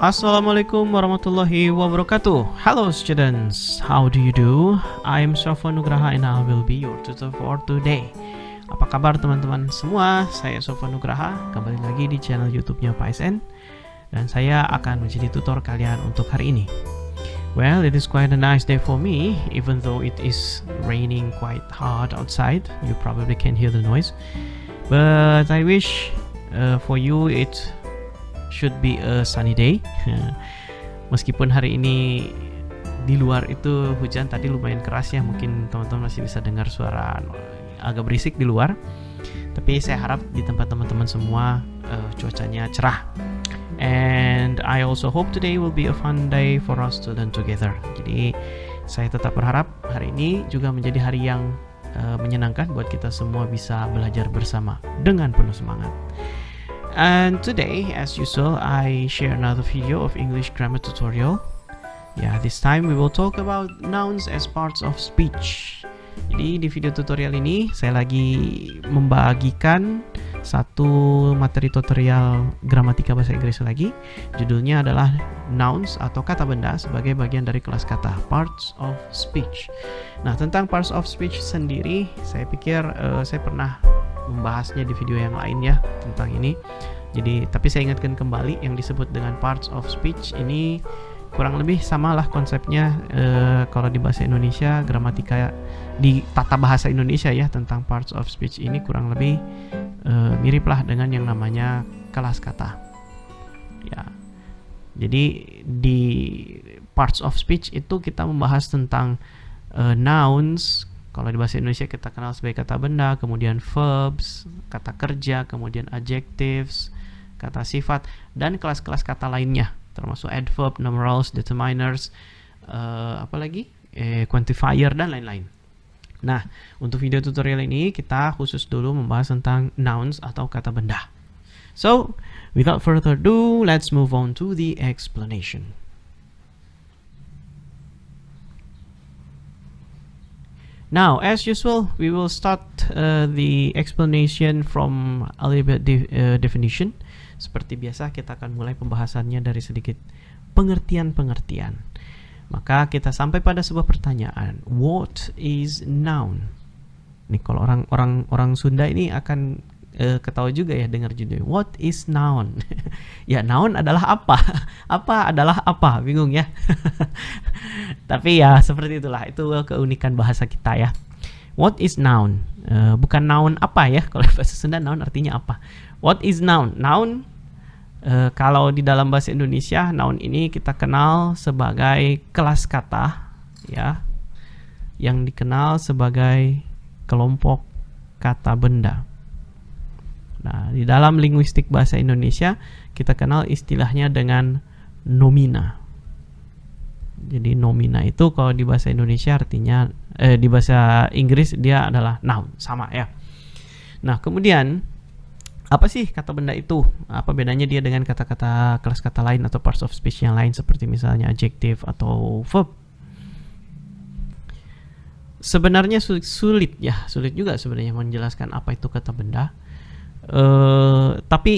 Assalamualaikum warahmatullahi wabarakatuh. Hello students, how do you do? I am Sofwan Nugraha and I will be your tutor for today. Apa kabar teman-teman semua? Saya Sofwan Nugraha, kembali lagi di channel YouTube-nya Pak SN, dan saya akan menjadi tutor kalian untuk hari ini. Well, it is quite a nice day for me, even though it is raining quite hard outside. You probably can hear the noise, but I wish for you it should be a sunny day. Meskipun hari ini di luar itu hujan, tadi lumayan keras ya, mungkin teman-teman masih bisa dengar suara agak berisik di luar. Tapi saya harap di tempat teman-teman semua cuacanya cerah. And I also hope today will be a fun day for us to learn together. Jadi saya tetap berharap hari ini juga menjadi hari yang menyenangkan buat kita semua bisa belajar bersama dengan penuh semangat. And today, as usual, I share another video of English grammar tutorial. Yeah, this time we will talk about nouns as parts of speech. Jadi di video tutorial ini saya lagi membagikan satu materi tutorial gramatika bahasa Inggris lagi. Judulnya adalah nouns atau kata benda sebagai bagian dari kelas kata, parts of speech. Nah, tentang parts of speech sendiri, saya pikir saya pernah membahasnya di video yang lain ya tentang ini. Jadi tapi saya ingatkan kembali, yang disebut dengan parts of speech ini kurang lebih samalah konsepnya kalau di bahasa Indonesia, gramatika di tata bahasa Indonesia ya, tentang parts of speech ini kurang lebih miriplah dengan yang namanya kelas kata. Ya. Jadi di parts of speech itu kita membahas tentang nouns. Kalau di bahasa Indonesia kita kenal sebagai kata benda, kemudian verbs, kata kerja, kemudian adjectives, kata sifat, dan kelas-kelas kata lainnya, termasuk adverb, numerals, determiners, quantifier, dan lain-lain. Nah, untuk video tutorial ini kita khusus dulu membahas tentang nouns atau kata benda. So, without further ado, let's move on to the explanation. Now, as usual, we will start the explanation from a little bit definition. Seperti biasa, kita akan mulai pembahasannya dari sedikit pengertian-pengertian. Maka kita sampai pada sebuah pertanyaan. What is noun? Nih, kalau orang Sunda ini akan ketawa juga ya dengar judul. What is noun? Ya, noun adalah apa? Apa adalah apa? Bingung ya? Tapi ya seperti itulah, itu keunikan bahasa kita ya. What is noun? Bukan noun apa ya, kalau bahasa Sunda noun artinya apa. What is noun? Noun kalau di dalam bahasa Indonesia, noun ini kita kenal sebagai kelas kata ya, yang dikenal sebagai kelompok kata benda. Nah, di dalam linguistik bahasa Indonesia kita kenal istilahnya dengan nomina. Jadi nomina itu kalau di bahasa Indonesia artinya di bahasa Inggris dia adalah noun, sama ya. Nah, kemudian apa sih kata benda itu? Apa bedanya dia dengan kata-kata kelas kata lain atau parts of speech yang lain seperti misalnya adjective atau verb? Sebenarnya sulit juga sebenarnya menjelaskan apa itu kata benda. Tapi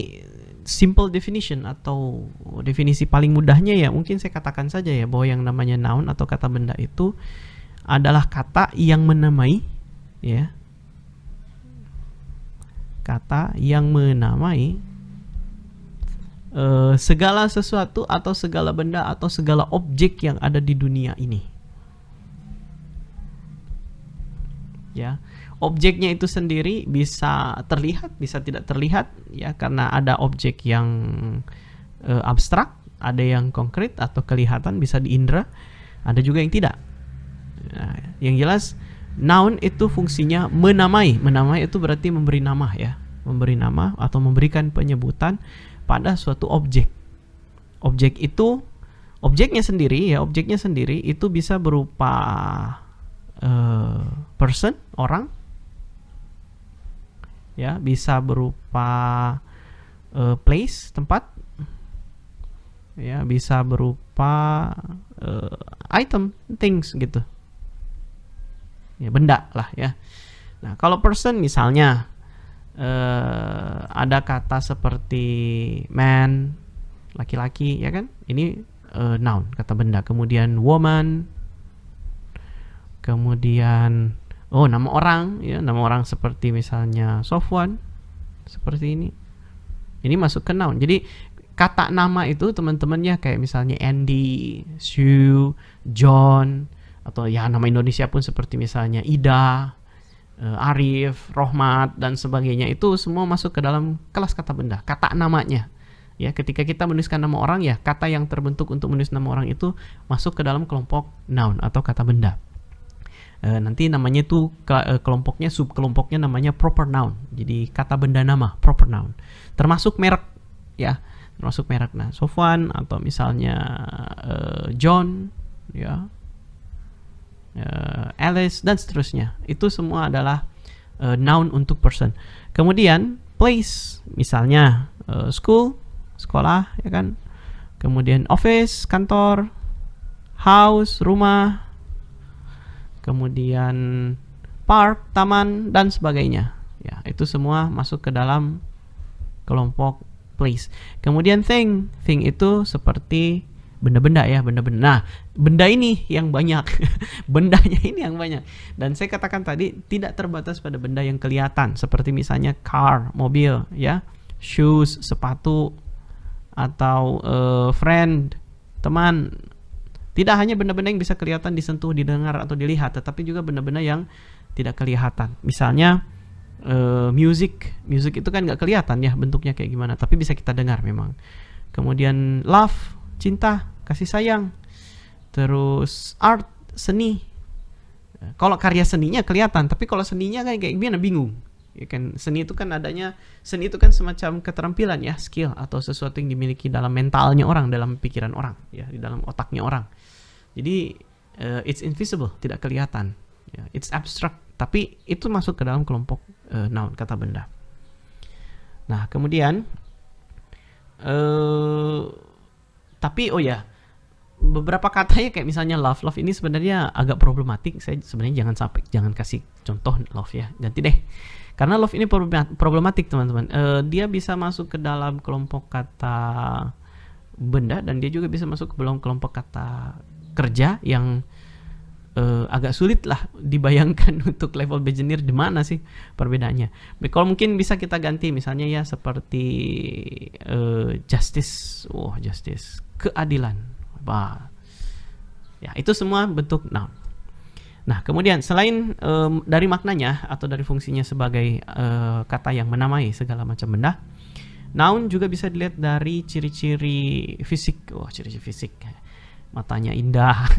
simple definition atau definisi paling mudahnya ya mungkin saya katakan saja ya, bahwa yang namanya noun atau kata benda itu adalah kata yang menamai ya, kata yang menamai segala sesuatu atau segala benda atau segala objek yang ada di dunia ini ya. Objeknya itu sendiri bisa terlihat, bisa tidak terlihat ya, karena ada objek yang abstrak, ada yang konkret atau kelihatan bisa diindra, ada juga yang tidak. Nah, yang jelas noun itu fungsinya menamai. Menamai itu berarti memberi nama ya, memberi nama atau memberikan penyebutan pada suatu objek. Objek itu objeknya sendiri itu bisa berupa person, orang ya, bisa berupa place, tempat ya, bisa berupa item, things gitu ya, benda lah ya. Nah, kalau person misalnya ada kata seperti man laki-laki, ya kan? Ini noun, kata benda. Kemudian woman, kemudian nama orang, ya, nama orang seperti misalnya Sofwan, seperti ini. Ini masuk ke noun. Jadi kata nama itu teman-temannya kayak misalnya Andy, Sue, John, atau ya nama Indonesia pun seperti misalnya Ida, Arif, Rohmat, dan sebagainya, itu semua masuk ke dalam kelas kata benda, kata namanya. Ya, ketika kita menuliskan nama orang, ya kata yang terbentuk untuk menulis nama orang itu masuk ke dalam kelompok noun atau kata benda. Nanti namanya itu kelompoknya, subkelompoknya namanya proper noun. Jadi kata benda nama, proper noun. Termasuk merek, ya, termasuk merek. Nah, Sofwan atau misalnya John, ya, Alice, dan seterusnya, itu semua adalah noun untuk person. Kemudian place, misalnya school, sekolah, ya kan. Kemudian office, kantor, house, rumah, kemudian park, taman, dan sebagainya. Ya, itu semua masuk ke dalam kelompok place. Kemudian thing itu seperti benda-benda, ya, benda-benda. Nah, benda ini yang banyak, bendanya ini yang banyak. Dan saya katakan tadi tidak terbatas pada benda yang kelihatan, seperti misalnya car, mobil, ya, shoes, sepatu, atau friend, teman. Tidak hanya benda-benda yang bisa kelihatan, disentuh, didengar, atau dilihat, tetapi juga benda-benda yang tidak kelihatan. Misalnya music itu kan nggak kelihatan, ya, bentuknya kayak gimana, tapi bisa kita dengar memang. Kemudian love, cinta, kasih sayang. Terus art, seni. Kalau karya seninya kelihatan, tapi kalau seninya kan kayak gimana, bingung. Ya kan, seni itu kan semacam keterampilan, ya, skill atau sesuatu yang dimiliki dalam mentalnya orang, dalam pikiran orang, ya, di dalam otaknya orang. Jadi it's invisible, tidak kelihatan, ya, it's abstract, tapi itu masuk ke dalam kelompok noun, kata benda. Nah, kemudian tapi beberapa katanya kayak misalnya love ini sebenarnya agak problematik. Saya sebenarnya jangan kasih contoh love, ya, ganti deh, karena love ini problematik, teman-teman. Dia bisa masuk ke dalam kelompok kata benda, dan dia juga bisa masuk ke dalam kelompok kata kerja yang agak sulit lah dibayangkan untuk level beginner di mana sih perbedaannya. Kalau mungkin bisa kita ganti misalnya, ya, seperti justice, justice, keadilan, ya, itu semua bentuk noun. Nah, kemudian selain dari maknanya atau dari fungsinya sebagai kata yang menamai segala macam benda, noun juga bisa dilihat dari ciri-ciri fisik. Ciri-ciri fisik, matanya indah,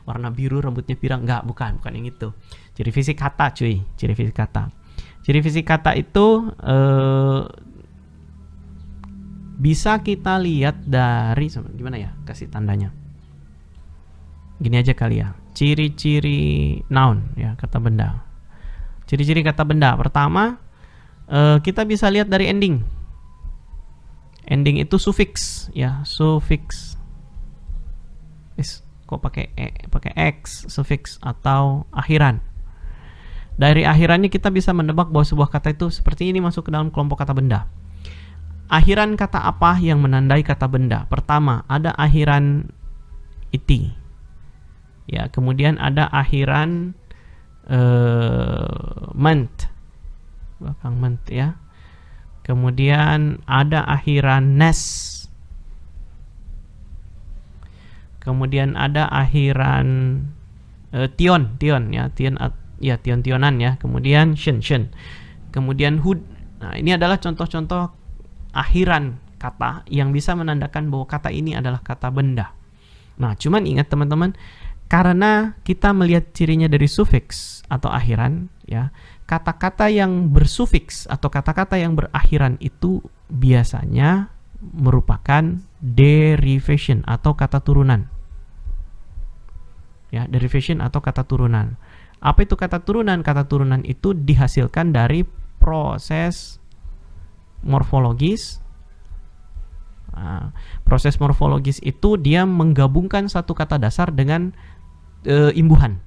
warna biru, rambutnya pirang. Bukan yang itu. Ciri fisik kata, cuy. Ciri fisik kata. Ciri fisik kata itu bisa kita lihat dari, gimana ya, kasih tandanya. Gini aja kali ya. Ciri-ciri noun, ya, kata benda. Ciri-ciri kata benda. Pertama, kita bisa lihat dari ending. Ending itu sufiks, ya, sufiks. Kok pakai x, sufiks, atau akhiran. Dari akhirannya kita bisa menebak bahwa sebuah kata itu seperti ini masuk ke dalam kelompok kata benda. Akhiran kata apa yang menandai kata benda? Pertama, ada akhiran iti, ya, kemudian ada akhiran ment, belakang ment, ya, kemudian ada akhiran nes, kemudian ada akhiran tion, ya, tionan, ya, kemudian shen, kemudian hud. Nah, ini adalah contoh-contoh akhiran kata yang bisa menandakan bahwa kata ini adalah kata benda. Nah, cuman ingat teman-teman, karena kita melihat cirinya dari sufiks atau akhiran, ya, kata-kata yang bersufiks atau kata-kata yang berakhiran itu biasanya merupakan derivation atau kata turunan. Ya, derivation atau kata turunan. Apa itu kata turunan? Kata turunan itu dihasilkan dari proses morfologis. Nah, proses morfologis itu dia menggabungkan satu kata dasar dengan imbuhan.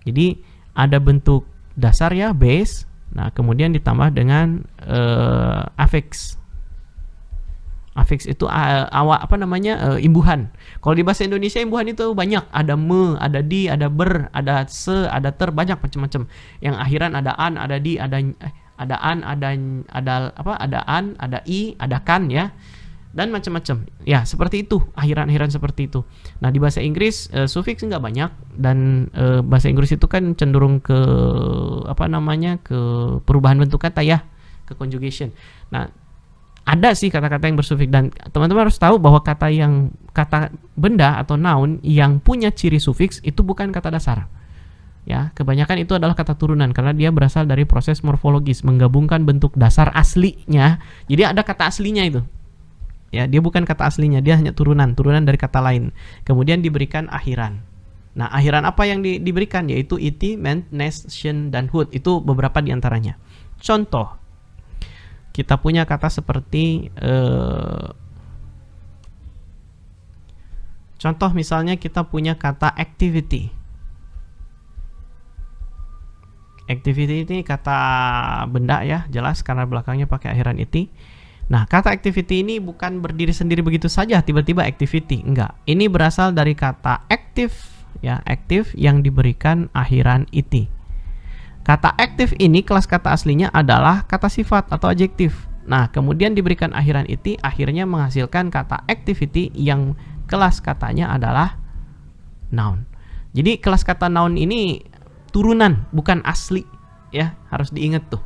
Jadi ada bentuk dasar, ya, base. Nah, kemudian ditambah dengan affix. Afiks itu imbuhan. Kalau di bahasa Indonesia imbuhan itu banyak, ada me, ada di, ada ber, ada se, ada ter, banyak macam-macam. Yang akhiran ada an, ada di, ada an, ada an, ada i, ada kan ya. Dan macam-macam. Ya, seperti itu, akhiran-akhiran seperti itu. Nah, di bahasa Inggris sufiks nggak banyak, dan bahasa Inggris itu kan cenderung ke ke perubahan bentuk kata ya, ke conjugation. Nah, ada sih kata-kata yang bersufiks, dan teman-teman harus tahu bahwa kata benda atau noun yang punya ciri sufiks itu bukan kata dasar. Ya, kebanyakan itu adalah kata turunan karena dia berasal dari proses morfologis, menggabungkan bentuk dasar aslinya. Jadi ada kata aslinya itu. Ya, dia bukan kata aslinya, dia hanya turunan dari kata lain. Kemudian diberikan akhiran. Nah, akhiran apa yang diberikan? Yaitu iti, ment, nation, dan hood. Itu beberapa di antaranya. Contoh, kita punya kata seperti contoh misalnya kita punya kata activity. Activity ini kata benda ya, jelas karena belakangnya pakai akhiran iti. Nah, kata activity ini bukan berdiri sendiri begitu saja tiba-tiba activity, enggak. Ini berasal dari kata active ya, active yang diberikan akhiran iti. Kata aktif ini kelas kata aslinya adalah kata sifat atau adjektif. Nah, kemudian diberikan akhiran iti, akhirnya menghasilkan kata activity yang kelas katanya adalah noun. Jadi kelas kata noun ini turunan, bukan asli ya, harus diingat tuh.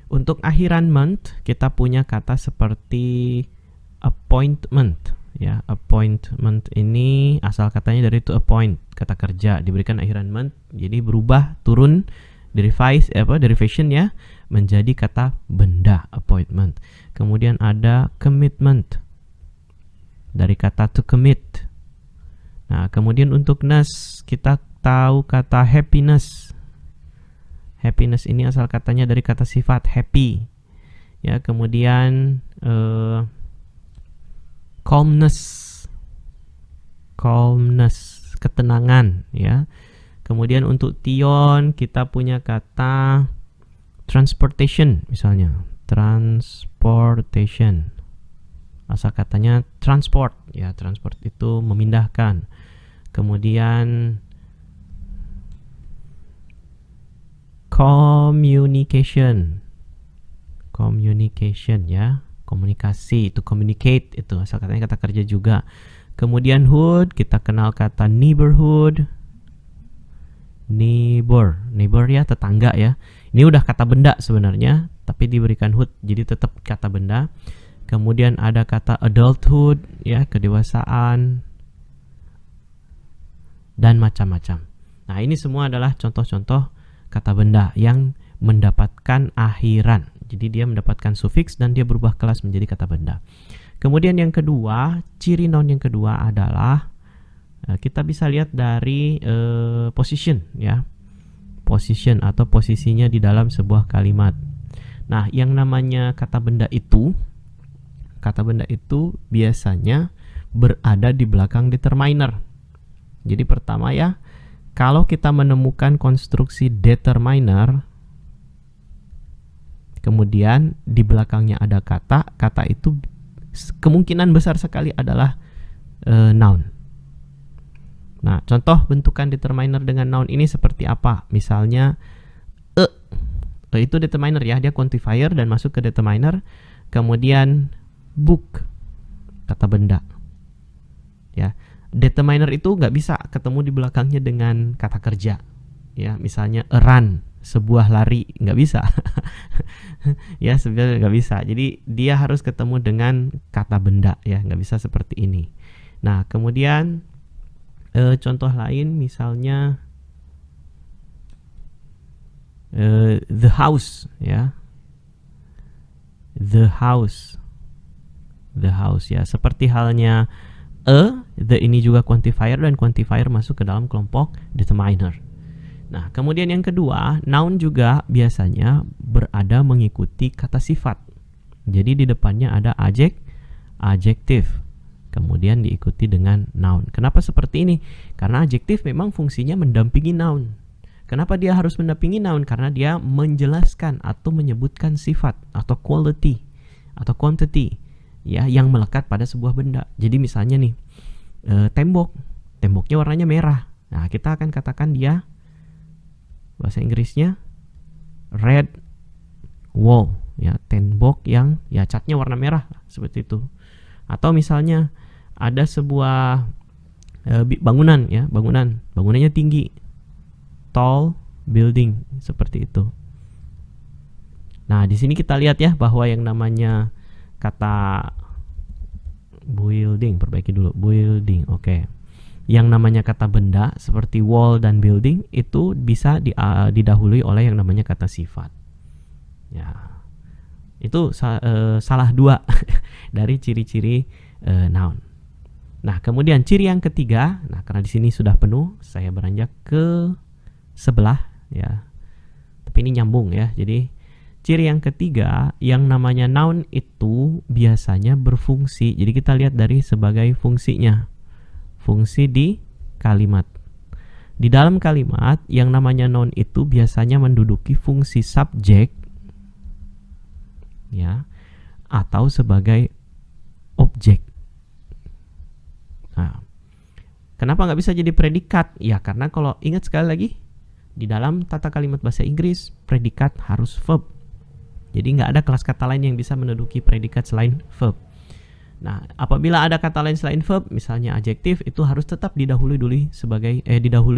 Untuk akhiran month, kita punya kata seperti appointment. Ya, appointment ini asal katanya dari to appoint, kata kerja, diberikan akhiran month, jadi berubah turun derivation ya menjadi kata benda appointment. Kemudian ada commitment dari kata to commit. Nah, kemudian untuk ness kita tahu kata happiness. Happiness ini asal katanya dari kata sifat happy. Ya, kemudian calmness, ketenangan ya. Kemudian untuk tion kita punya kata transportation misalnya, transportation. Asal katanya transport ya, transport itu memindahkan. Kemudian communication ya, komunikasi, itu communicate, itu asal katanya kata kerja juga. Kemudian hood, kita kenal kata neighborhood, neighbor ya, tetangga ya. Ini udah kata benda sebenarnya, tapi diberikan hood jadi tetap kata benda. Kemudian ada kata adulthood ya, kedewasaan, dan macam-macam. Nah, ini semua adalah contoh-contoh kata benda yang mendapatkan akhiran. Jadi dia mendapatkan sufiks dan dia berubah kelas menjadi kata benda. Kemudian yang kedua, ciri noun yang kedua adalah kita bisa lihat dari position ya. Position atau posisinya di dalam sebuah kalimat. Nah, yang namanya kata benda itu biasanya berada di belakang determiner. Jadi pertama ya, kalau kita menemukan konstruksi determiner, kemudian di belakangnya ada kata itu kemungkinan besar sekali adalah noun. Nah, contoh bentukan determiner dengan noun ini seperti apa? Misalnya itu determiner ya, dia quantifier dan masuk ke determiner. Kemudian book, kata benda. Ya, determiner itu nggak bisa ketemu di belakangnya dengan kata kerja. Ya, misalnya a run, sebuah lari, nggak bisa. Ya, sebenarnya nggak bisa. Jadi dia harus ketemu dengan kata benda ya, nggak bisa seperti ini. Nah, kemudian contoh lain misalnya the house ya, the house ya, seperti halnya the ini juga quantifier dan quantifier masuk ke dalam kelompok determiner. Nah, kemudian yang kedua, noun juga biasanya berada mengikuti kata sifat. Jadi di depannya ada adjektif, kemudian diikuti dengan noun. Kenapa seperti ini? Karena adjektif memang fungsinya mendampingi noun. Kenapa dia harus mendampingi noun? Karena dia menjelaskan atau menyebutkan sifat atau quality atau quantity ya yang melekat pada sebuah benda. Jadi misalnya nih temboknya warnanya merah. Nah, kita akan katakan dia bahasa Inggrisnya red wall ya, tembok yang ya catnya warna merah seperti itu. Atau misalnya ada sebuah bangunan ya, bangunannya tinggi, tall building seperti itu. Nah, di sini kita lihat ya bahwa yang namanya kata building, perbaiki dulu building, oke. Yang namanya kata benda seperti wall dan building itu bisa didahului oleh yang namanya kata sifat. Ya, itu salah dua dari ciri-ciri noun. Nah, kemudian ciri yang ketiga, nah karena di sini sudah penuh, saya beranjak ke sebelah ya. Tapi ini nyambung ya. Jadi ciri yang ketiga, yang namanya noun itu biasanya berfungsi. Jadi kita lihat dari sebagai fungsinya. Fungsi di kalimat. Di dalam kalimat yang namanya noun itu biasanya menduduki fungsi subjek ya, atau sebagai objek. Nah, kenapa nggak bisa jadi predikat? Ya karena kalau ingat sekali lagi, di dalam tata kalimat bahasa Inggris predikat harus verb. Jadi nggak ada kelas kata lain yang bisa menduduki predikat selain verb. Nah, apabila ada kata lain selain verb, misalnya adjektif, itu harus tetap didahului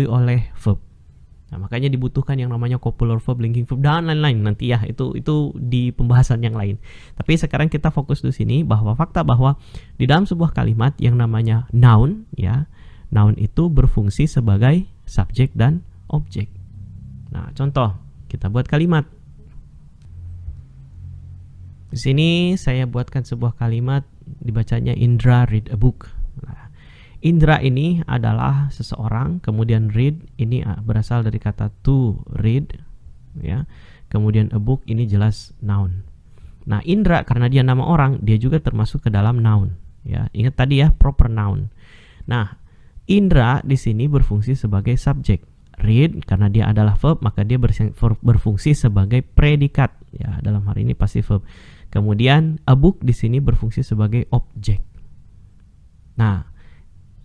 oleh verb. Nah, makanya dibutuhkan yang namanya copular verb, linking verb, dan lain-lain nanti ya. Itu di pembahasan yang lain. Tapi sekarang kita fokus di sini bahwa fakta bahwa di dalam sebuah kalimat yang namanya noun ya, noun itu berfungsi sebagai subjek dan objek. Nah, contoh, kita buat kalimat. Di sini saya buatkan sebuah kalimat, dibacanya Indra read a book. Nah, Indra ini adalah seseorang, kemudian read ini berasal dari kata to read ya. Kemudian a book ini jelas noun. Nah, Indra karena dia nama orang, dia juga termasuk ke dalam noun ya. Ingat tadi ya, proper noun. Nah, Indra di sini berfungsi sebagai subjek. Read karena dia adalah verb, maka dia berfungsi sebagai predikat ya, dalam hal ini pasti verb. Kemudian a book di sini berfungsi sebagai objek. Nah,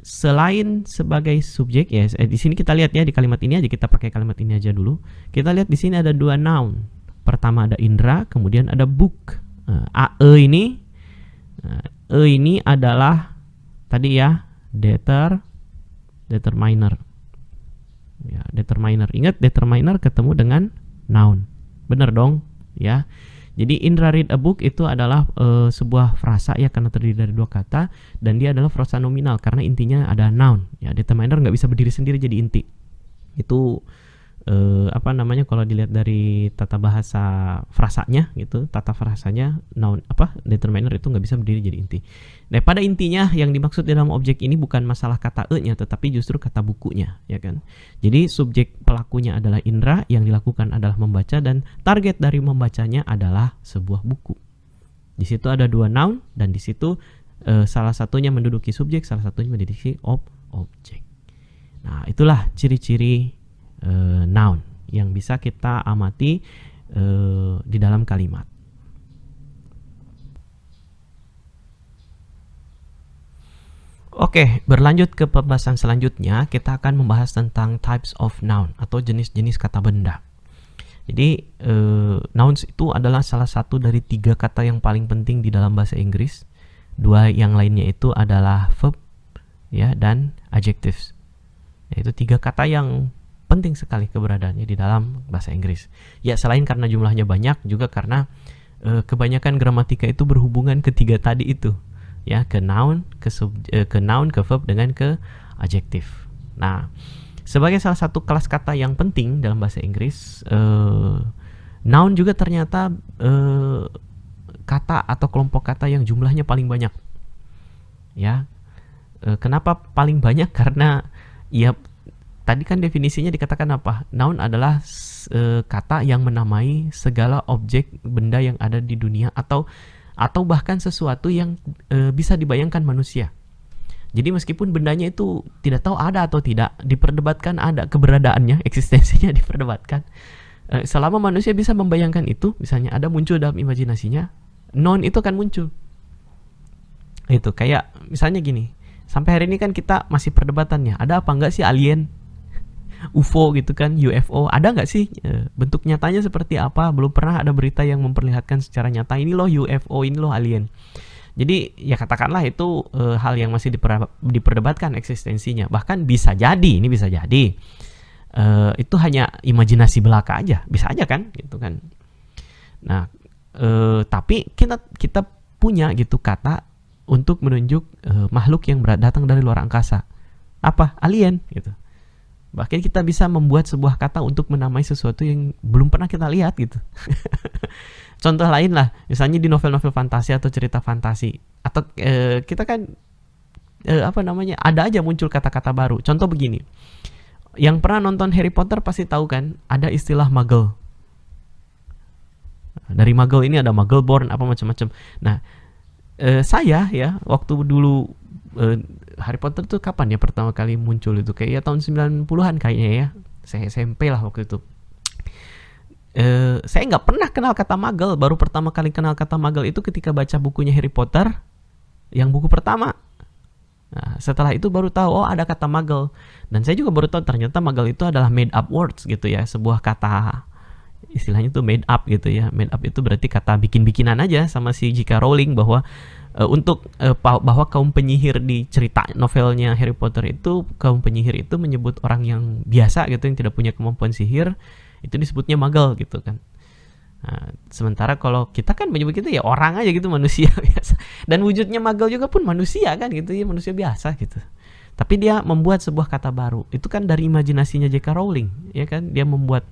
selain sebagai subjek ya, di sini kita lihat ya, di kalimat ini aja, kita pakai kalimat ini aja dulu. Kita lihat di sini ada dua noun. Pertama ada Indra, kemudian ada book. E ini adalah tadi ya determiner. Ya, determiner. Ingat determiner ketemu dengan noun. Benar dong, ya. Jadi Indra read a book itu adalah sebuah frasa ya, karena terdiri dari dua kata, dan dia adalah frasa nominal karena intinya ada noun. Ya, determiner nggak bisa berdiri sendiri jadi inti. Itu kalau dilihat dari tata bahasa frasanya gitu, tata frasanya noun determiner itu nggak bisa berdiri jadi inti. Nah, pada intinya yang dimaksud dalam objek ini bukan masalah kata e-nya, tetapi justru kata bukunya, ya kan. Jadi subjek pelakunya adalah Indra, yang dilakukan adalah membaca, dan target dari membacanya adalah sebuah buku. Di situ ada dua noun, dan di situ salah satunya menduduki subjek, salah satunya menduduki objek. Nah, itulah ciri-ciri noun yang bisa kita amati di dalam kalimat. Oke, berlanjut ke pembahasan selanjutnya, kita akan membahas tentang types of noun atau jenis-jenis kata benda. Jadi nouns itu adalah salah satu dari 3 kata yang paling penting di dalam bahasa Inggris. 2 yang lainnya itu adalah verb ya, dan adjectives. Yaitu 3 kata yang penting sekali keberadaannya di dalam bahasa Inggris. Ya, selain karena jumlahnya banyak, juga karena kebanyakan gramatika itu berhubungan ketiga tadi itu. Ya, ke noun, ke verb, dengan ke adjektif. Nah, sebagai salah satu kelas kata yang penting dalam bahasa Inggris, noun juga ternyata kata atau kelompok kata yang jumlahnya paling banyak. Ya, kenapa paling banyak? Karena ya tadi kan definisinya dikatakan apa? Noun adalah kata yang menamai segala objek benda yang ada di dunia atau bahkan sesuatu yang bisa dibayangkan manusia. Jadi meskipun bendanya itu tidak tahu ada atau tidak, diperdebatkan ada keberadaannya, eksistensinya diperdebatkan. Selama manusia bisa membayangkan itu, misalnya ada muncul dalam imajinasinya, noun itu akan muncul. Itu kayak misalnya gini, sampai hari ini kan kita masih perdebatannya, ada apa enggak sih alien, UFO gitu kan, UFO, ada nggak sih, bentuk nyatanya seperti apa? Belum pernah ada berita yang memperlihatkan secara nyata ini loh UFO, ini loh alien. Jadi ya katakanlah itu hal yang masih diperdebatkan eksistensinya. Bahkan bisa jadi, ini bisa jadi itu hanya imajinasi belaka aja, bisa aja kan, gitu kan. Nah, tapi kita punya gitu kata untuk menunjuk makhluk yang datang dari luar angkasa. Apa? Alien, gitu. Bahkan kita bisa membuat sebuah kata untuk menamai sesuatu yang belum pernah kita lihat gitu. Contoh lain lah, misalnya di novel-novel fantasi atau cerita fantasi, atau kita kan ada aja muncul kata-kata baru. Contoh begini, yang pernah nonton Harry Potter pasti tahu kan, ada istilah muggle. Dari muggle ini ada muggleborn, apa macam-macam. Nah, saya ya waktu dulu Harry Potter tuh kapan ya pertama kali muncul itu, kayak ya tahun 90-an kayaknya ya, saya SMP lah waktu itu. Saya nggak pernah kenal kata muggle, baru pertama kali kenal kata muggle itu ketika baca bukunya Harry Potter yang buku pertama. Nah, setelah itu baru tahu, oh ada kata muggle. Dan saya juga baru tahu ternyata muggle itu adalah made up words gitu ya, sebuah kata, istilahnya tuh made up gitu ya. Made up itu berarti kata bikin-bikinan aja sama si J.K. Rowling, bahwa bahwa kaum penyihir di cerita novelnya Harry Potter itu, kaum penyihir itu menyebut orang yang biasa gitu, yang tidak punya kemampuan sihir, itu disebutnya muggle gitu kan. Nah, sementara kalau kita kan menyebut itu ya orang aja gitu, manusia biasa. Dan wujudnya muggle juga pun manusia kan gitu ya, manusia biasa gitu. Tapi dia membuat sebuah kata baru. Itu kan dari imajinasinya J.K. Rowling, ya kan? Dia membuat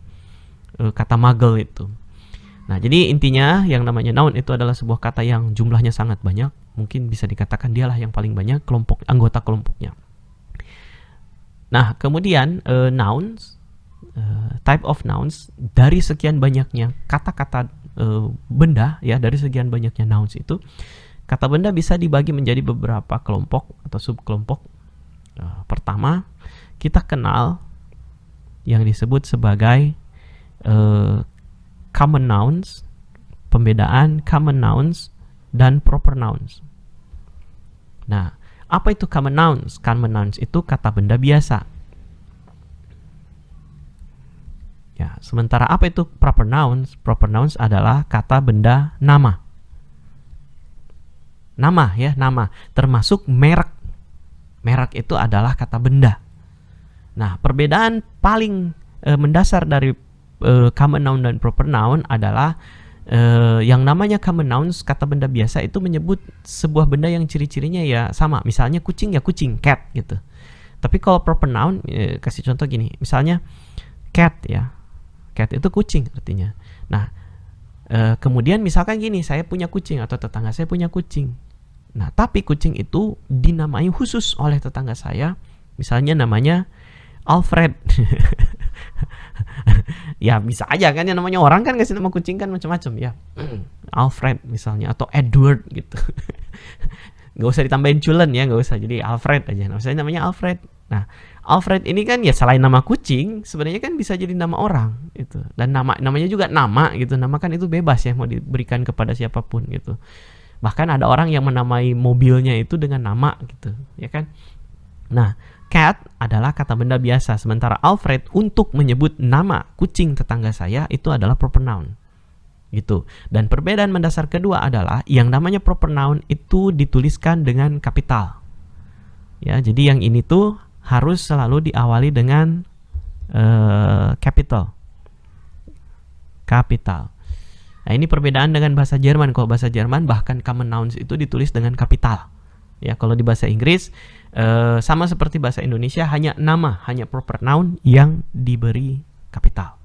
kata muggle itu. Nah, jadi intinya yang namanya noun itu adalah sebuah kata yang jumlahnya sangat banyak. Mungkin bisa dikatakan dialah yang paling banyak anggota kelompoknya. Nah, kemudian nouns, type of nouns, dari sekian banyaknya kata-kata benda ya, dari sekian banyaknya nouns itu, kata benda bisa dibagi menjadi beberapa kelompok atau subkelompok. Pertama, kita kenal yang disebut sebagai common nouns, pembedaan common nouns dan proper nouns. Nah, apa itu common nouns? Common nouns itu kata benda biasa. Ya, sementara apa itu proper nouns? Proper nouns adalah kata benda nama. Nama ya, nama. Termasuk merek. Merek itu adalah kata benda. Nah, perbedaan paling mendasar dari common noun dan proper noun adalah yang namanya common nouns, kata benda biasa itu menyebut sebuah benda yang ciri-cirinya ya sama. Misalnya kucing ya kucing, cat gitu. Tapi kalau proper noun, kasih contoh gini, misalnya cat ya, cat itu kucing artinya. Nah, kemudian misalkan gini, saya punya kucing atau tetangga saya punya kucing. Nah, tapi kucing itu dinamai khusus oleh tetangga saya, misalnya namanya Alfred. Ya bisa aja kan, yang namanya orang kan kasih nama kucing kan macam-macam ya. Alfred misalnya, atau Edward gitu. Gak usah ditambahin Cullen ya, gak usah, jadi Alfred aja. Nah, misalnya namanya Alfred. Nah, Alfred ini kan ya selain nama kucing, sebenarnya kan bisa jadi nama orang gitu. Dan namanya juga nama gitu. Nama kan itu bebas ya, mau diberikan kepada siapapun gitu. Bahkan ada orang yang menamai mobilnya itu dengan nama gitu, ya kan. Nah, cat adalah kata benda biasa, sementara Alfred untuk menyebut nama kucing tetangga saya itu adalah proper noun. Gitu. Dan perbedaan mendasar kedua adalah yang namanya proper noun itu dituliskan dengan kapital. Ya, jadi yang ini tuh harus selalu diawali dengan capital. Kapital. Nah, ini perbedaan dengan bahasa Jerman. Kalau bahasa Jerman bahkan common nouns itu ditulis dengan kapital. Ya, kalau di bahasa Inggris sama seperti bahasa Indonesia, hanya nama, hanya proper noun yang diberi kapital.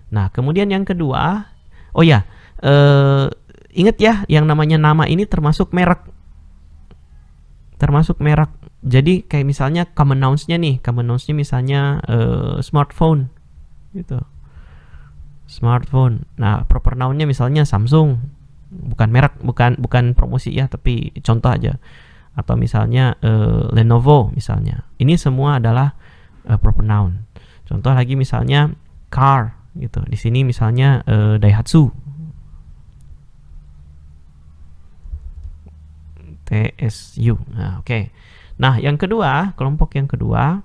Nah, kemudian yang kedua, oh ya, ingat ya, yang namanya nama ini termasuk merek. Termasuk merek. Jadi kayak misalnya common nouns-nya nih, common nouns-nya misalnya smartphone gitu. Smartphone. Nah, proper noun-nya misalnya Samsung. Bukan merek, bukan promosi ya, tapi contoh aja. atau misalnya Lenovo misalnya. Ini semua adalah proper noun. Contoh lagi misalnya car gitu. Di sini misalnya Daihatsu. TSU. Nah, oke. Nah, yang kedua, kelompok yang kedua,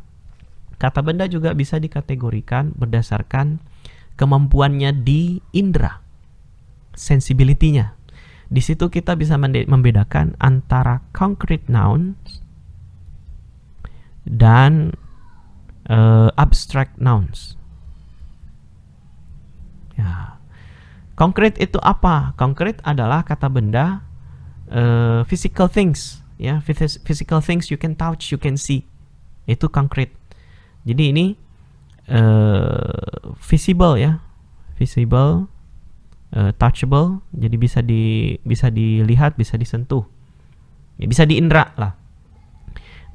kata benda juga bisa dikategorikan berdasarkan kemampuannya di indera, sensibility-nya. Di situ kita bisa membedakan antara concrete nouns dan abstract nouns. Ya. Concrete itu apa? Concrete adalah kata benda physical things, ya, physical things you can touch, you can see. Itu concrete. Jadi ini visible ya, visible, touchable. Jadi bisa dilihat, bisa disentuh, ya, bisa diindra lah.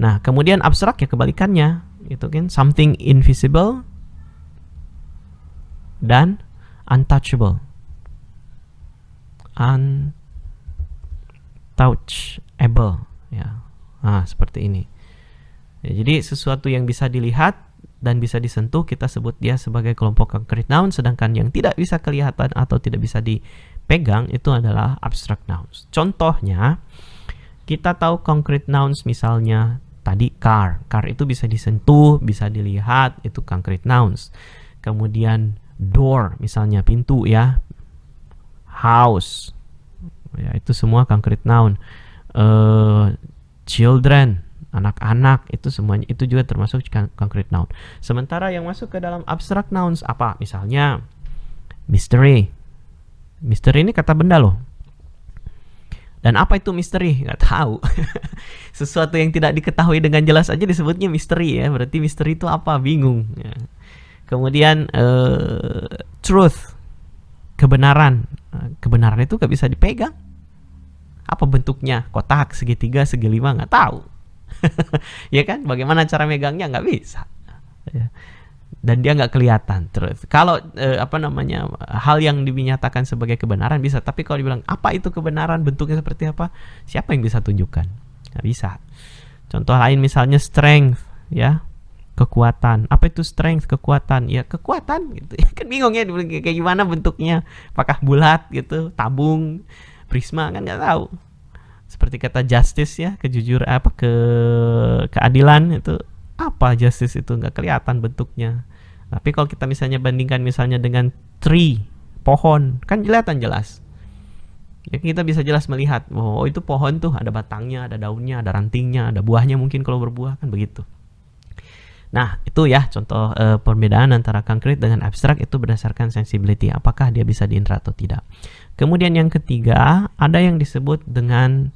Nah, kemudian abstrak ya kebalikannya, itu kan something invisible dan untouchable. Untouchable, ya. Nah, seperti ini. Ya, jadi sesuatu yang bisa dilihat dan bisa disentuh kita sebut dia sebagai kelompok concrete noun, sedangkan yang tidak bisa kelihatan atau tidak bisa dipegang itu adalah abstract nouns. Contohnya, kita tahu concrete nouns misalnya tadi car. Car itu bisa disentuh, bisa dilihat, itu concrete nouns. Kemudian door misalnya pintu ya. House. Ya, itu semua concrete noun. Children, anak-anak, itu semuanya itu juga termasuk concrete noun. Sementara yang masuk ke dalam abstract nouns apa? Misalnya mystery. Mystery ini kata benda loh. Dan apa itu misteri? Nggak tahu. Sesuatu yang tidak diketahui dengan jelas aja disebutnya misteri ya. Berarti misteri itu apa? Bingung. Ya. Kemudian truth, kebenaran. Kebenaran itu nggak bisa dipegang. Apa bentuknya? Kotak, segitiga, segelima? Nggak tahu. Ya kan? Bagaimana cara megangnya? Nggak bisa. Ya. Dan dia nggak kelihatan. Terus kalau hal yang dinyatakan sebagai kebenaran bisa, tapi kalau dibilang apa itu kebenaran, bentuknya seperti apa, siapa yang bisa tunjukkan? Nggak bisa. Contoh lain misalnya strength, ya, kekuatan. Apa itu strength, kekuatan? Ya kekuatan gitu. Kan bingung ya kayak gimana bentuknya, apakah bulat gitu, tabung, prisma, kan nggak tahu. Seperti kata justice ya, keadilan itu. Apa justice itu? Nggak kelihatan bentuknya. Tapi kalau kita misalnya bandingkan misalnya dengan tree, pohon, kan kelihatan jelas. Ya, kita bisa jelas melihat, oh itu pohon tuh ada batangnya, ada daunnya, ada rantingnya, ada buahnya mungkin kalau berbuah, kan begitu. Nah, itu ya contoh perbedaan antara concrete dengan abstrak itu berdasarkan sensibility, apakah dia bisa diindra atau tidak. Kemudian yang ketiga, ada yang disebut dengan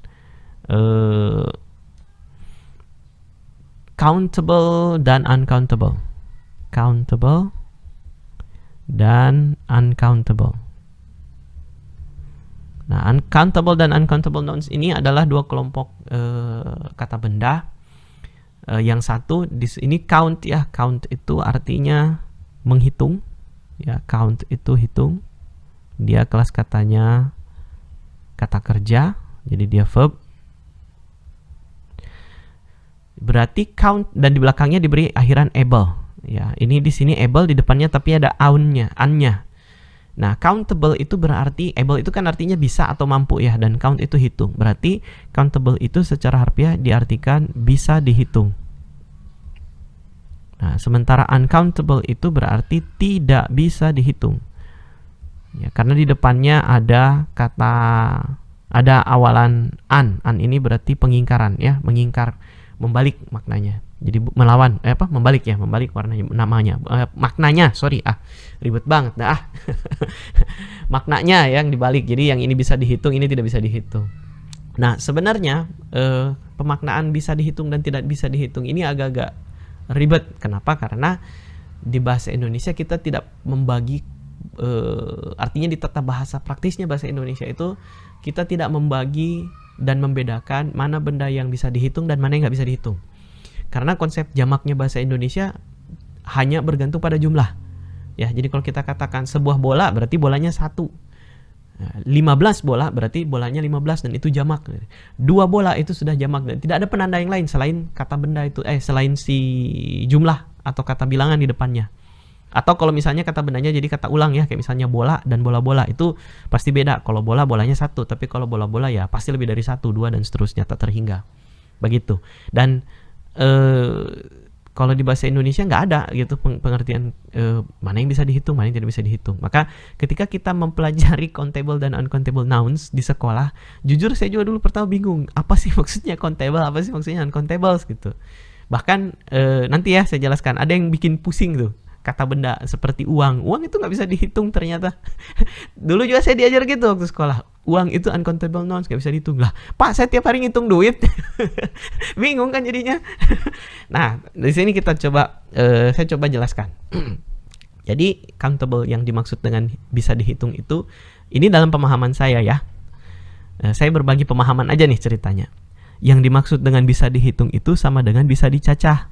countable dan uncountable. Countable dan uncountable. Nah, uncountable dan uncountable nouns ini adalah dua kelompok kata benda. Yang satu di sini count ya. Count itu artinya menghitung. Ya, count itu hitung. Dia kelas katanya kata kerja, jadi dia verb. Berarti count dan di belakangnya diberi akhiran able. Ya, ini di sini able di depannya tapi ada unnya. Nah, countable itu berarti able itu kan artinya bisa atau mampu ya, dan count itu hitung. Berarti countable itu secara harfiah diartikan bisa dihitung. Nah, sementara uncountable itu berarti tidak bisa dihitung. Ya, karena di depannya ada awalan an. An ini berarti pengingkaran ya, mengingkar, membalik maknanya. Jadi melawan membalik ya, membalik warnanya, namanya, maknanya, ribet banget dah. Maknanya yang dibalik. Jadi yang ini bisa dihitung, ini tidak bisa dihitung. Nah, sebenarnya pemaknaan bisa dihitung dan tidak bisa dihitung ini agak-agak ribet. Kenapa? Karena di bahasa Indonesia kita tidak membagi, artinya di tata bahasa praktisnya bahasa Indonesia itu kita tidak membagi dan membedakan mana benda yang bisa dihitung dan mana yang nggak bisa dihitung. Karena konsep jamaknya bahasa Indonesia hanya bergantung pada jumlah. Ya, jadi kalau kita katakan sebuah bola berarti bolanya satu. 15 bola berarti bolanya 15 dan itu jamak. 2 bola itu sudah jamak dan tidak ada penanda yang lain selain kata benda itu selain si jumlah atau kata bilangan di depannya. Atau kalau misalnya kata bendanya jadi kata ulang ya, kayak misalnya bola dan bola-bola itu pasti beda. Kalau bola bolanya 1, tapi kalau bola-bola ya pasti lebih dari 1, 2 dan seterusnya tak terhingga. Begitu. Dan kalau di bahasa Indonesia nggak ada gitu pengertian mana yang bisa dihitung, mana yang tidak bisa dihitung. Maka ketika kita mempelajari countable dan uncountable nouns di sekolah, jujur saya juga dulu pertama bingung, apa sih maksudnya countable, apa sih maksudnya uncountable gitu. Bahkan nanti ya saya jelaskan, ada yang bikin pusing tuh. Kata benda seperti uang itu nggak bisa dihitung ternyata. Dulu juga saya diajar gitu waktu sekolah, uang itu uncountable nouns, nggak bisa dihitung. Lah Pak, saya tiap hari ngitung duit. Bingung kan jadinya. Nah di sini kita coba saya coba jelaskan. Jadi countable yang dimaksud dengan bisa dihitung itu, ini dalam pemahaman saya ya, saya berbagi pemahaman aja nih ceritanya. Yang dimaksud dengan bisa dihitung itu sama dengan bisa dicacah.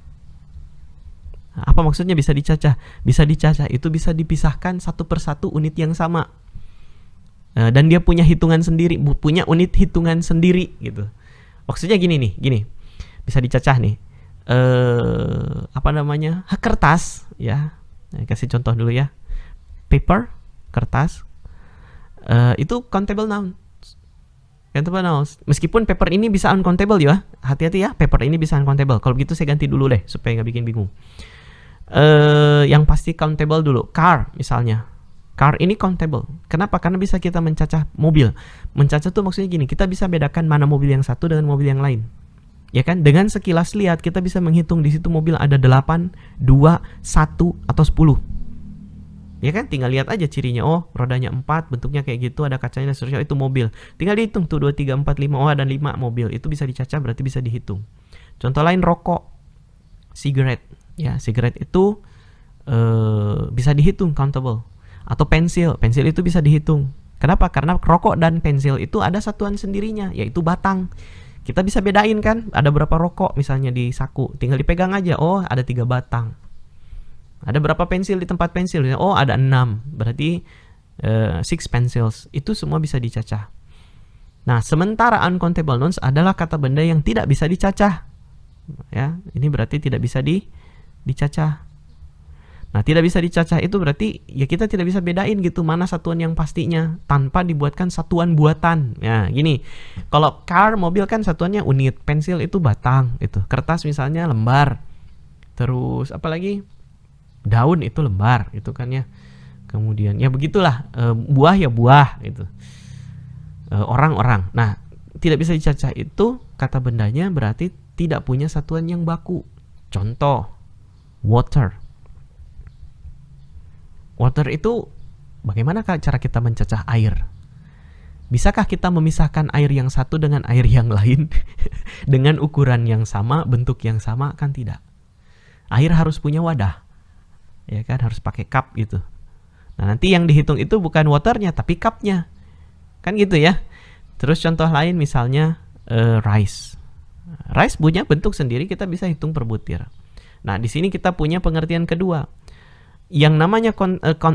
Apa maksudnya bisa dicacah? Bisa dicacah itu bisa dipisahkan satu persatu unit yang sama. Dan dia punya hitungan sendiri, punya unit hitungan sendiri gitu. Maksudnya gini nih, gini. Bisa dicacah nih. Apa namanya? Kertas ya. Nah, kasih contoh dulu ya. Paper, kertas. Itu countable noun. Countable nouns. Meskipun paper ini bisa uncountable ya. Hati-hati ya, paper ini bisa uncountable. Kalau begitu saya ganti dulu deh supaya nggak bikin bingung. Yang pasti countable dulu. Car misalnya, car ini countable. Kenapa? Karena bisa kita mencacah mobil. Mencacah tuh maksudnya gini, kita bisa bedakan mana mobil yang satu dengan mobil yang lain, ya kan? Dengan sekilas lihat kita bisa menghitung di situ mobil ada 8, 2, 1 atau 10, ya kan? Tinggal lihat aja cirinya. Oh rodanya 4, bentuknya kayak gitu, ada kacanya dan seterusnya, itu mobil. Tinggal dihitung tuh 2, 3, 4, 5. Oh ada 5 mobil, itu bisa dicacah berarti bisa dihitung. Contoh lain rokok, cigarette. Ya, cigarette itu bisa dihitung, countable. Atau pensil itu bisa dihitung. Kenapa? Karena rokok dan pensil itu ada satuan sendirinya, yaitu batang. Kita bisa bedain kan, ada berapa rokok misalnya di saku, tinggal dipegang aja, oh ada 3 batang. Ada berapa pensil di tempat pensil, oh ada 6, berarti 6 pencils. Itu semua bisa dicacah. Nah, sementara uncountable nouns adalah kata benda yang tidak bisa dicacah. Ya, ini berarti tidak bisa dicacah. Nah, tidak bisa dicacah itu berarti ya kita tidak bisa bedain gitu mana satuan yang pastinya tanpa dibuatkan satuan buatan. Ya, gini. Kalau car, mobil kan satuannya unit, pensil itu batang, itu. Kertas misalnya lembar. Terus apa lagi? Daun itu lembar, itu kan ya. Kemudian ya begitulah, buah ya buah itu. Orang-orang. Nah, tidak bisa dicacah itu kata bendanya berarti tidak punya satuan yang baku. Contoh, water. Water itu bagaimana cara kita mencacah air? Bisakah kita memisahkan air yang satu dengan air yang lain dengan ukuran yang sama, bentuk yang sama? Kan tidak. Air harus punya wadah, ya kan, harus pakai cup gitu. Nah nanti yang dihitung itu bukan waternya tapi cupnya, kan gitu ya. Terus contoh lain misalnya rice. Rice punya bentuk sendiri, kita bisa hitung per butir. Nah di sini kita punya pengertian kedua. Yang namanya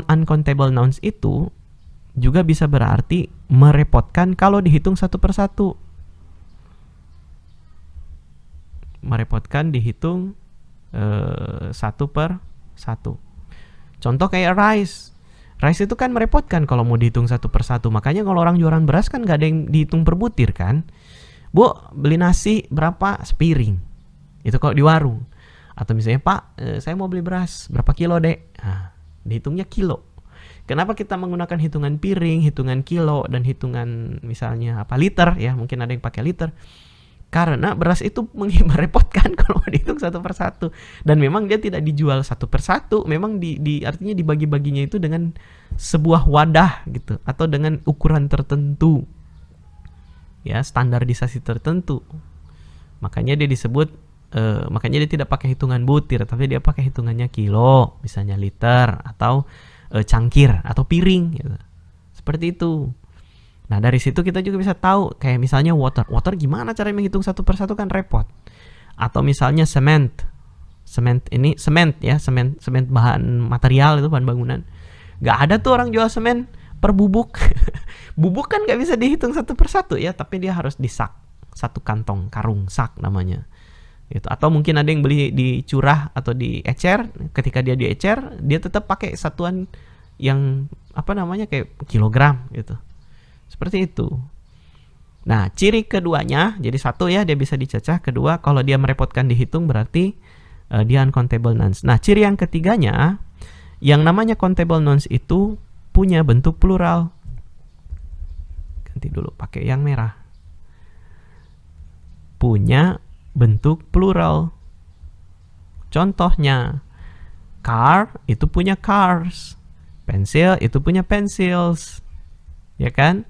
uncountable nouns itu juga bisa berarti merepotkan kalau dihitung satu persatu. Merepotkan dihitung satu per satu. Contoh kayak rice. Rice itu kan merepotkan kalau mau dihitung satu per satu. Makanya kalau orang jualan beras kan gak ada yang dihitung per butir kan. Bu, beli nasi berapa sepiring? Itu kalau di warung. Atau misalnya, Pak, saya mau beli beras berapa kilo, Dek? Nah, dihitungnya kilo. Kenapa kita menggunakan hitungan piring, hitungan kilo, dan hitungan misalnya apa liter ya? Mungkin ada yang pakai liter. Karena beras itu merepotkan kalau dihitung satu per satu. Dan memang dia tidak dijual satu per satu. Memang artinya dibagi-baginya itu dengan sebuah wadah gitu. Atau dengan ukuran tertentu. Ya, standarisasi tertentu. Makanya dia disebut makanya dia tidak pakai hitungan butir, tapi dia pakai hitungannya kilo, misalnya liter, atau cangkir, atau piring gitu. Seperti itu. Nah dari situ kita juga bisa tahu, kayak misalnya water gimana cara menghitung satu persatu kan repot. Atau misalnya semen ini semen bahan material itu, bahan bangunan. Gak ada tuh orang jual semen per bubuk. Bubuk kan nggak bisa dihitung satu persatu ya, tapi dia harus disak, satu kantong karung sak namanya gitu. Atau mungkin ada yang beli di curah atau di ecer, ketika dia diecer dia tetap pakai satuan yang apa namanya kayak kilogram gitu, seperti itu. Nah, ciri keduanya, jadi satu ya dia bisa dicacah, kedua kalau dia merepotkan dihitung berarti dia uncountable nouns. Nah, ciri yang ketiganya, yang namanya countable nouns itu punya bentuk plural. Ganti dulu pakai yang merah. Punya bentuk plural. Contohnya, car itu punya cars, pensil itu punya pencils, ya kan?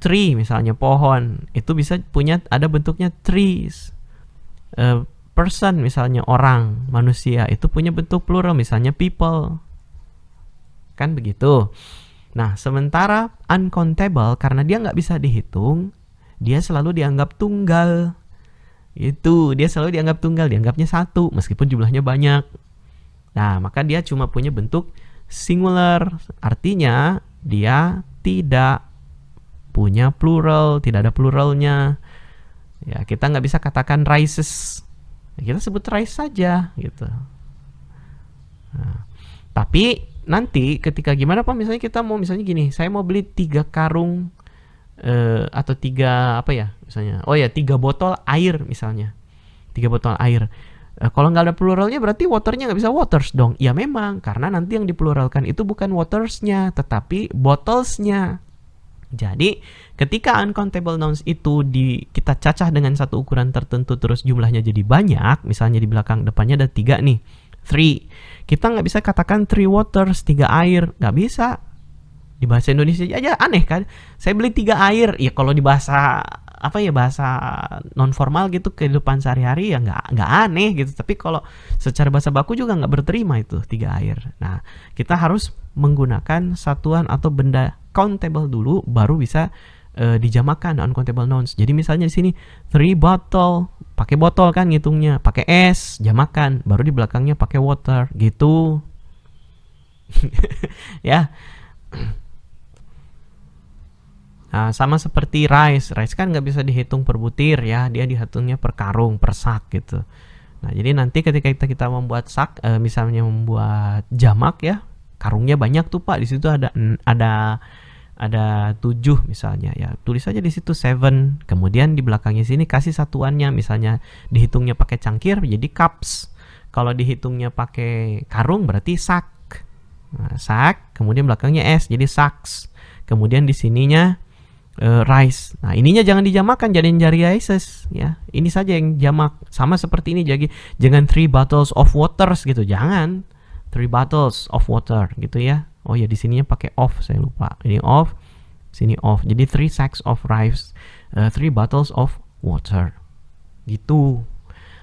Tree misalnya pohon itu bisa punya ada bentuknya trees. Person misalnya orang, manusia itu punya bentuk plural misalnya people, kan begitu. Nah, sementara uncountable karena dia nggak bisa dihitung, dia selalu dianggap tunggal. Itu dia selalu dianggap tunggal, dianggapnya satu meskipun jumlahnya banyak. Nah, maka dia cuma punya bentuk singular, artinya dia tidak punya plural, tidak ada pluralnya. Ya, kita nggak bisa katakan rices, kita sebut rice saja gitu. Nah, tapi nanti ketika gimana Pak, misalnya kita mau misalnya gini, saya mau beli 3 karung atau 3 apa ya misalnya, 3 botol air misalnya, 3 botol air. Kalau nggak ada pluralnya berarti waternya nggak bisa waters dong. Ya memang, karena nanti yang dipluralkan itu bukan watersnya tetapi bottlesnya. Jadi ketika uncountable nouns itu kita cacah dengan satu ukuran tertentu terus jumlahnya jadi banyak, misalnya di belakang depannya ada 3 nih, 3, kita nggak bisa katakan 3 waters, 3 air, nggak bisa. Di bahasa Indonesia aja aneh kan, saya beli 3 air, ya kalau di bahasa apa ya, bahasa non formal gitu kehidupan sehari-hari ya nggak aneh gitu, tapi kalau secara bahasa baku juga nggak berterima itu 3 air. Nah, kita harus menggunakan satuan atau benda countable dulu baru bisa dijamakan uncountable nouns. Jadi misalnya di sini 3 bottle, pakai botol kan ngitungnya, pakai s jamakan, baru di belakangnya pakai water gitu. Ya. Nah, sama seperti rice kan nggak bisa dihitung per butir ya, dia dihitungnya per karung, per sak gitu. Nah, jadi nanti ketika kita membuat sak, misalnya membuat jamak ya, karungnya banyak tuh Pak, di situ ada 7 misalnya ya, tulis aja di situ 7, kemudian di belakangnya sini kasih satuannya, misalnya dihitungnya pakai cangkir jadi cups, kalau dihitungnya pakai karung berarti sak. Nah, sak, kemudian belakangnya s jadi saks, kemudian di sininya rice. Nah, ininya jangan dijamakan, jangan jadi rices ya. Ini saja yang jamak. Sama seperti ini, jadi jangan 3 bottles of waters gitu, jangan 3 bottles of water gitu ya. Oh ya, di sininya pakai of, saya lupa. Ini of, sini of. Jadi 3 sacks of rice, 3 bottles of water. Gitu.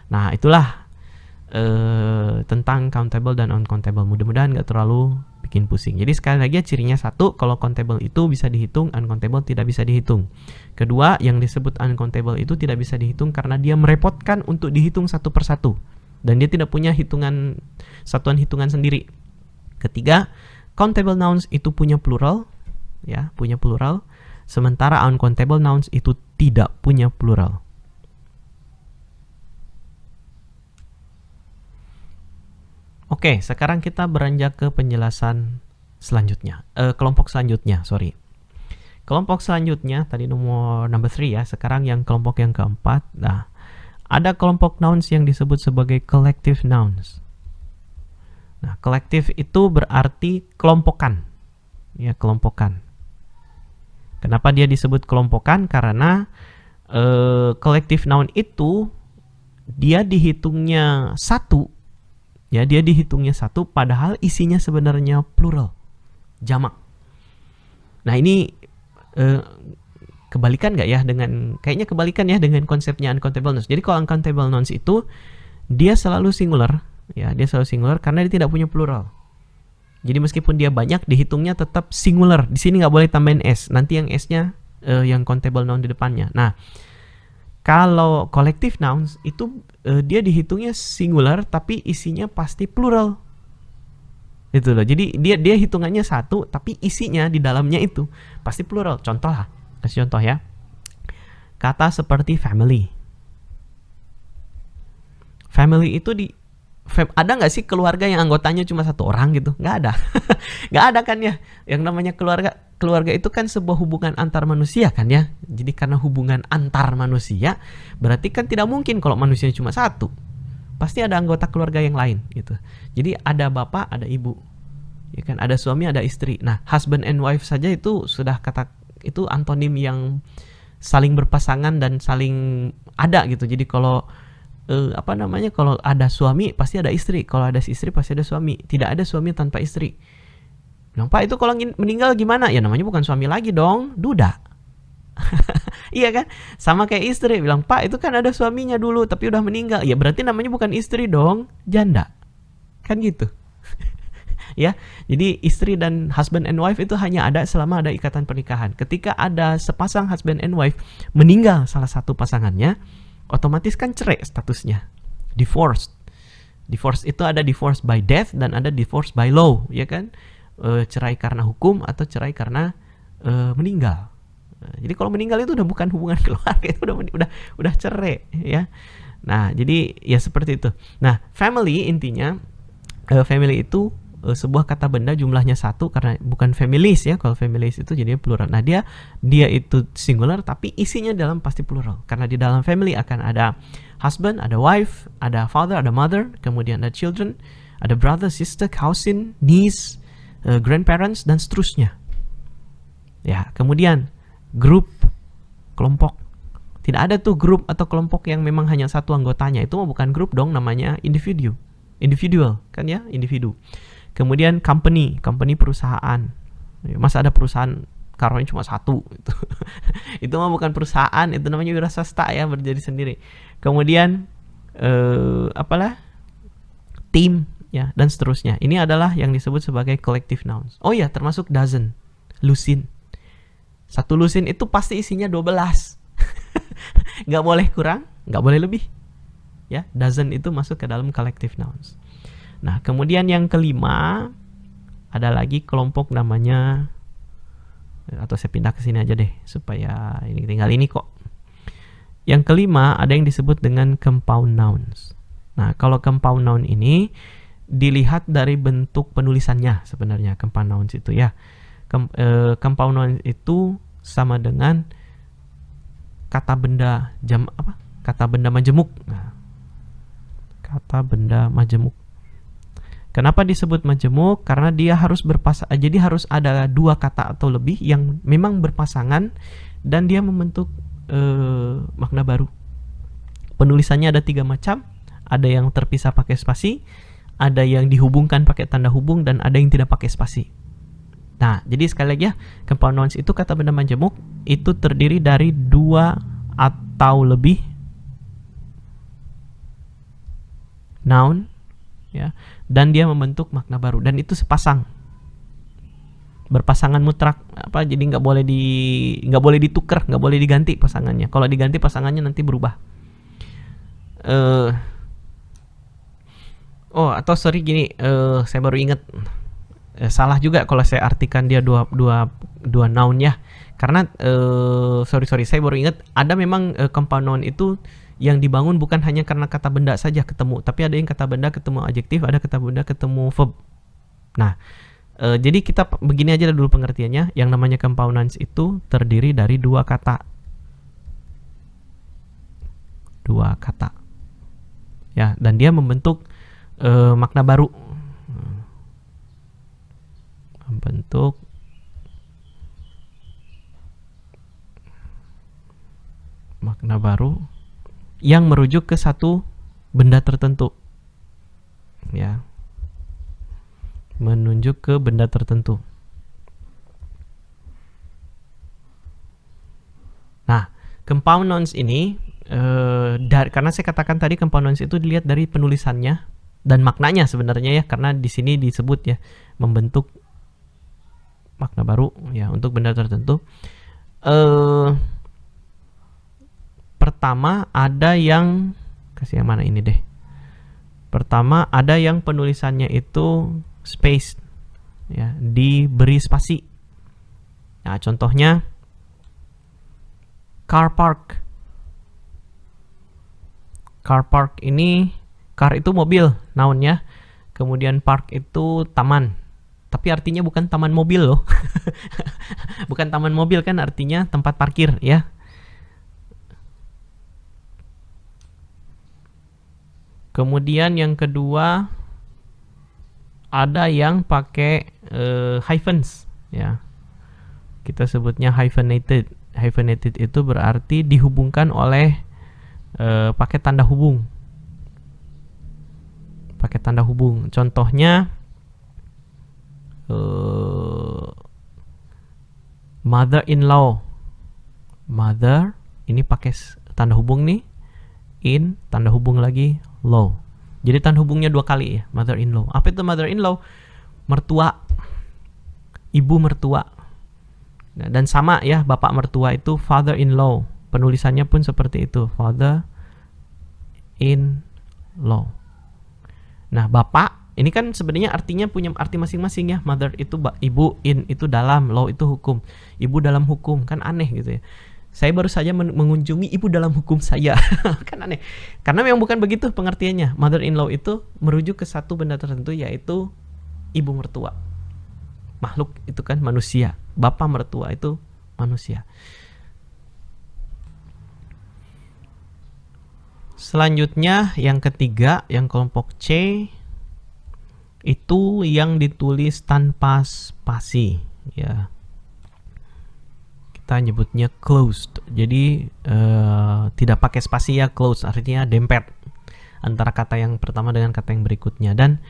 Nah, itulah tentang countable dan uncountable. Mudah-mudahan nggak terlalu bikin pusing. Jadi sekali lagi cirinya satu, kalau countable itu bisa dihitung, uncountable tidak bisa dihitung. Kedua, yang disebut uncountable itu tidak bisa dihitung karena dia merepotkan untuk dihitung satu persatu dan dia tidak punya satuan hitungan sendiri. Ketiga, countable nouns itu punya plural ya, punya plural, sementara uncountable nouns itu tidak punya plural. Oke, sekarang kita beranjak ke penjelasan selanjutnya. Kelompok selanjutnya, sorry. Kelompok selanjutnya, tadi number 3 ya, sekarang yang kelompok yang keempat. Nah, ada kelompok nouns yang disebut sebagai collective nouns. Nah, collective itu berarti kelompokan. Ya, kelompokan. Kenapa dia disebut kelompokan? Karena collective noun itu dia dihitungnya satu. Ya, dia dihitungnya satu padahal isinya sebenarnya plural, jamak. Nah, ini kebalikan nggak ya dengan, kayaknya kebalikan ya dengan konsepnya uncountable nouns. Jadi kalau uncountable nouns itu dia selalu singular, ya, dia selalu singular karena dia tidak punya plural. Jadi meskipun dia banyak dihitungnya tetap singular. Di sini nggak boleh tambahin s, nanti yang s-nya yang countable noun di depannya. Nah, kalau collective nouns itu dia dihitungnya singular tapi isinya pasti plural. Itu loh. Jadi dia hitungannya satu, tapi isinya di dalamnya itu pasti plural. Contoh lah, kasih contoh ya. Kata seperti family. Family itu ada nggak sih keluarga yang anggotanya cuma satu orang gitu? Nggak ada. Nggak ada kan ya. Yang namanya keluarga itu kan sebuah hubungan antar manusia kan ya. Jadi karena hubungan antar manusia, berarti kan tidak mungkin kalau manusianya cuma satu. Pasti ada anggota keluarga yang lain gitu. Jadi ada bapak, ada ibu, ya kan, ada suami, ada istri. Nah, husband and wife saja itu sudah itu antonim yang saling berpasangan dan saling ada gitu. Jadi kalau kalau ada suami pasti ada istri, kalau ada istri pasti ada suami. Tidak ada suami tanpa istri. Bilang, Pak, itu kalau meninggal gimana? Ya namanya bukan suami lagi dong, duda. Iya kan? Sama kayak istri, bilang, Pak, itu kan ada suaminya dulu tapi udah meninggal. Ya berarti namanya bukan istri dong, janda. Kan gitu. Ya, jadi istri dan husband and wife itu hanya ada selama ada ikatan pernikahan. Ketika ada sepasang husband and wife meninggal salah satu pasangannya, otomatis kan cerai statusnya, divorced. Divorce itu ada divorce by death dan ada divorce by law, ya kan? Cerai karena hukum atau cerai karena meninggal. Jadi kalau meninggal itu udah bukan hubungan keluarga, itu udah cerai ya. Nah, jadi ya seperti itu. Nah, family intinya family itu sebuah kata benda jumlahnya satu karena bukan families ya. Kalau families itu jadinya plural. Nah, dia itu singular tapi isinya dalam pasti plural. Karena di dalam family akan ada husband, ada wife, ada father, ada mother, kemudian ada children, ada brother, sister, cousin, niece, grandparents dan seterusnya. Ya, kemudian grup, kelompok. Tidak ada tuh grup atau kelompok yang memang hanya satu anggotanya. Itu mah bukan grup dong, namanya individual kan ya, individu. Kemudian company perusahaan. Masa ada perusahaan karyawannya cuma satu itu. Itu mah bukan perusahaan, itu namanya wiraswasta ya, berdiri sendiri. Kemudian tim ya dan seterusnya. Ini adalah yang disebut sebagai collective nouns. Oh ya, termasuk dozen, lusin. Satu lusin itu pasti isinya 12. Nggak boleh kurang, nggak boleh lebih. Ya, dozen itu masuk ke dalam collective nouns. Nah, kemudian yang kelima ada lagi kelompok namanya, atau saya pindah ke sini aja deh supaya ini tinggal ini kok. Yang kelima ada yang disebut dengan compound nouns. Nah, kalau compound noun ini dilihat dari bentuk penulisannya sebenarnya compound nouns itu ya. Compound noun itu sama dengan kata benda kata benda majemuk. Nah, kata benda majemuk. Kenapa disebut majemuk? Karena dia harus jadi harus ada dua kata atau lebih yang memang berpasangan dan dia membentuk makna baru. Penulisannya ada 3 macam. Ada yang terpisah pakai spasi, ada yang dihubungkan pakai tanda hubung, dan ada yang tidak pakai spasi. Nah, jadi sekali lagi ya, compound nouns itu kata benda majemuk itu terdiri dari 2 atau lebih noun ya, dan dia membentuk makna baru, dan itu sepasang, berpasangan mutlak jadi nggak boleh ditukar, nggak boleh diganti pasangannya. Kalau diganti pasangannya nanti berubah. Saya baru ingat, salah juga kalau saya artikan dia dua noun ya, karena saya baru ingat ada memang compound noun itu yang dibangun bukan hanya karena kata benda saja ketemu, tapi ada yang kata benda ketemu adjektif, ada kata benda ketemu verb. Nah, jadi kita begini aja dulu pengertiannya. Yang namanya compound nouns itu terdiri dari 2 kata. 2 kata. Ya, dan dia membentuk makna baru. Membentuk makna baru yang merujuk ke satu benda tertentu. Ya. Menunjuk ke benda tertentu. Nah, compound nouns ini karena saya katakan tadi compound nouns itu dilihat dari penulisannya dan maknanya sebenarnya ya, karena di sini disebut ya membentuk makna baru ya untuk benda tertentu. Pertama ada yang Pertama ada yang penulisannya itu space ya, diberi spasi. Nah, contohnya car park. Car park ini, car itu mobil, noun-nya. Kemudian park itu taman. Tapi artinya bukan taman mobil loh. Bukan taman mobil kan, artinya tempat parkir ya. Kemudian yang kedua ada yang pakai hyphens ya. Kita sebutnya hyphenated. Hyphenated itu berarti dihubungkan oleh pakai tanda hubung. Pakai tanda hubung. Contohnya mother-in-law. Mother ini pakai tanda hubung nih. In tanda hubung lagi law. Jadi tanda hubungnya 2 kali ya, mother-in-law. Apa itu mother-in-law? Mertua. Ibu mertua. Nah, dan sama ya, bapak mertua itu father-in-law. Penulisannya pun seperti itu, father-in-law. Nah, bapak ini kan sebenarnya artinya punya arti masing-masing ya. Mother itu ibu, in itu dalam, law itu hukum. Ibu dalam hukum, kan aneh gitu ya. Saya baru saja mengunjungi ibu dalam hukum saya. Kan aneh. Karena memang bukan begitu pengertiannya. Mother-in-law itu merujuk ke satu benda tertentu, yaitu ibu mertua. Makhluk itu kan manusia. Bapak mertua itu manusia. Selanjutnya yang ketiga, yang kelompok C, itu yang ditulis tanpa spasi ya. Kita nyebutnya closed. Jadi tidak pakai spasi ya, closed artinya dempet antara kata yang pertama dengan kata yang berikutnya. Dan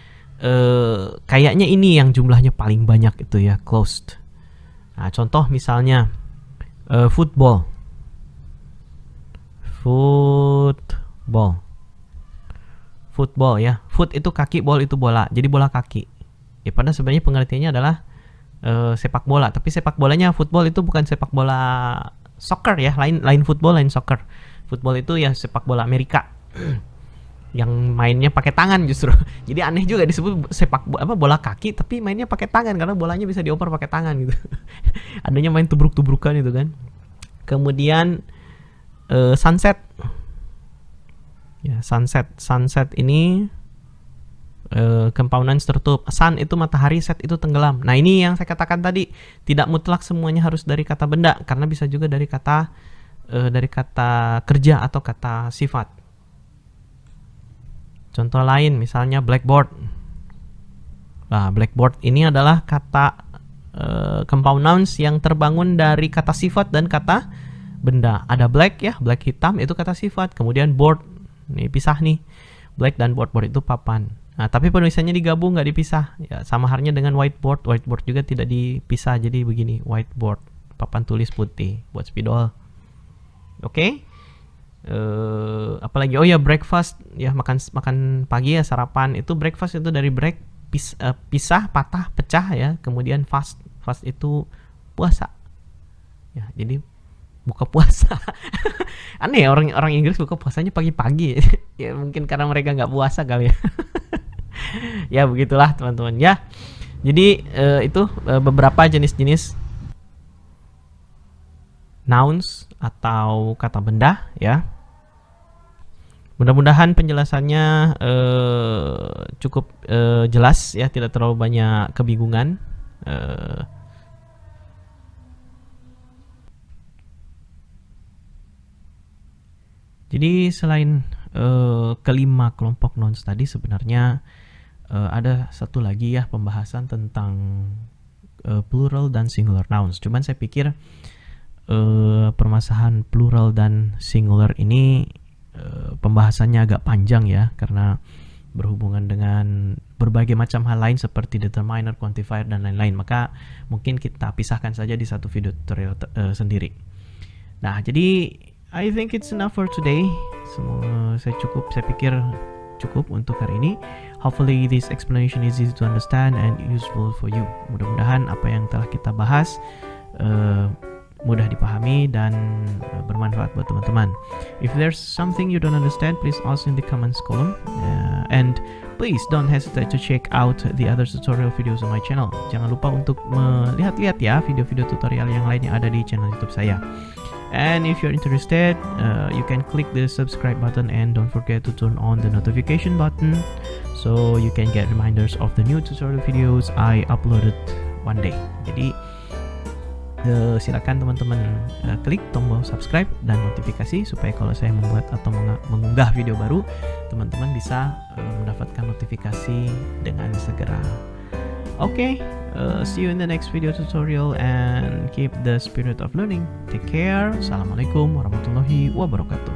kayaknya ini yang jumlahnya paling banyak itu ya, closed. Nah, contoh misalnya football. Football ya. Foot itu kaki, ball itu bola. Jadi bola kaki. Ya, padahal sebenarnya pengertiannya adalah sepak bola, tapi sepak bolanya football itu bukan sepak bola soccer ya, lain football, lain soccer. Football itu ya sepak bola Amerika yang mainnya pakai tangan justru. Jadi aneh juga disebut bola kaki tapi mainnya pakai tangan, karena bolanya bisa dioper pakai tangan gitu. Adanya main tubruk-tubrukan itu kan. Kemudian sunset. Ya, sunset ini compound nouns tertutup. Sun itu matahari, set itu tenggelam. Nah, ini yang saya katakan tadi, tidak mutlak semuanya harus dari kata benda, karena bisa juga dari kata kerja atau kata sifat. Contoh lain misalnya blackboard. Nah, blackboard ini adalah kata compound nouns yang terbangun dari kata sifat dan kata benda. Ada black ya, black hitam itu kata sifat. Kemudian board, nih pisah nih. Black dan board itu papan. Nah, tapi penulisannya digabung, nggak dipisah. Ya, sama halnya dengan whiteboard. Whiteboard juga tidak dipisah. Jadi begini, whiteboard, papan tulis putih buat spidol. Oke. Apalagi, oh ya, breakfast ya, makan pagi ya, sarapan. Itu breakfast itu dari break, pisah, patah, pecah ya. Kemudian fast itu puasa. Ya, jadi buka puasa. Aneh ya, orang Inggris buka puasanya pagi-pagi. Ya mungkin karena mereka nggak puasa kali ya. Ya begitulah teman-teman ya. Jadi itu beberapa jenis-jenis nouns atau kata benda ya. Mudah-mudahan penjelasannya cukup jelas ya, tidak terlalu banyak kebingungan. Jadi selain kelima kelompok nouns tadi, sebenarnya ada satu lagi ya pembahasan tentang plural dan singular nouns. Cuman saya pikir permasalahan plural dan singular ini pembahasannya agak panjang ya, karena berhubungan dengan berbagai macam hal lain seperti determiner, quantifier, dan lain-lain. Maka mungkin kita pisahkan saja di satu video tutorial sendiri. Nah, jadi I think it's enough for today. Saya pikir cukup untuk hari ini. Hopefully this explanation is easy to understand and useful for you. Mudah-mudahan apa yang telah kita bahas mudah dipahami dan bermanfaat buat teman-teman. If there's something you don't understand, please ask in the comments column. And please don't hesitate to check out the other tutorial videos on my channel. Jangan lupa untuk melihat-lihat ya video-video tutorial yang lain yang ada di channel YouTube saya. And if you're interested, you can click the subscribe button and don't forget to turn on the notification button so you can get reminders of the new tutorial videos I uploaded one day. Jadi silakan teman-teman klik tombol subscribe dan notifikasi supaya kalau saya membuat atau mengunggah video baru, teman-teman bisa mendapatkan notifikasi dengan segera. Okay, see you in the next video tutorial and keep the spirit of learning. Take care. Assalamualaikum warahmatullahi wabarakatuh.